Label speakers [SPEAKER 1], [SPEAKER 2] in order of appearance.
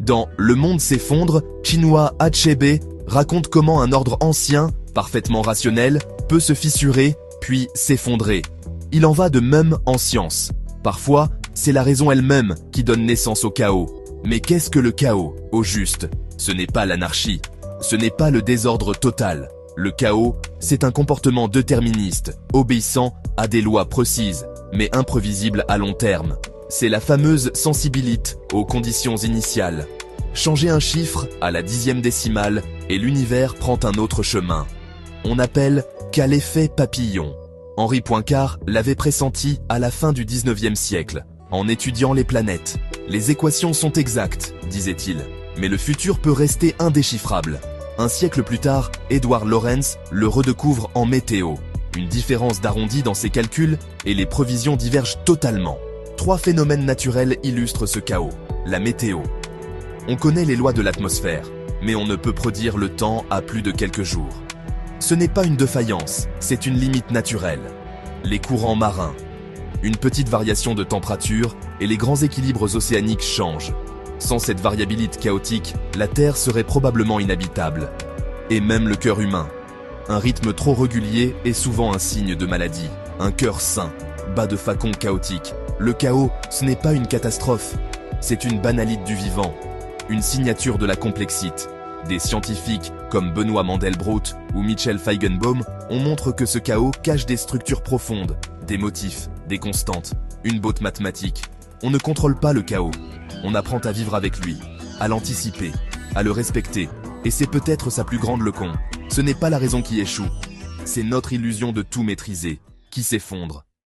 [SPEAKER 1] Dans Le monde s'effondre, Chinua Achebe raconte comment un ordre ancien, parfaitement rationnel, peut se fissurer, puis s'effondrer. Il en va de même en science. Parfois, c'est la raison elle-même qui donne naissance au chaos. Mais qu'est-ce que le chaos, au juste? Ce n'est pas l'anarchie. Ce n'est pas le désordre total. Le chaos, c'est un comportement déterministe, obéissant à des lois précises, mais imprévisibles à long terme. C'est la fameuse sensibilité aux conditions initiales. Changer un chiffre à la 10e décimale et l'univers prend un autre chemin. On appelle qu'à l'effet papillon. Henri Poincaré l'avait pressenti à la fin du 19e siècle, en étudiant les planètes. Les équations sont exactes, disait-il, mais le futur peut rester indéchiffrable. Un siècle plus tard, Edward Lorenz le redécouvre en météo. Une différence d'arrondi dans ses calculs et les prévisions divergent totalement. 3 phénomènes naturels illustrent ce chaos. La météo. On connaît les lois de l'atmosphère, mais on ne peut prédire le temps à plus de quelques jours. Ce n'est pas une défaillance, c'est une limite naturelle. Les courants marins. Une petite variation de température et les grands équilibres océaniques changent. Sans cette variabilité chaotique, la Terre serait probablement inhabitable. Et même le cœur humain. Un rythme trop régulier est souvent un signe de maladie. Un cœur sain, bas de facon chaotique. Le chaos, ce n'est pas une catastrophe, c'est une banalité du vivant. Une signature de la complexité. Des scientifiques comme Benoît Mandelbrot ou Michel Feigenbaum ont montré que ce chaos cache des structures profondes, des motifs, des constantes, une botte mathématique. On ne contrôle pas le chaos, on apprend à vivre avec lui, à l'anticiper, à le respecter, et c'est peut-être sa plus grande leçon. Ce n'est pas la raison qui échoue, c'est notre illusion de tout maîtriser, qui s'effondre.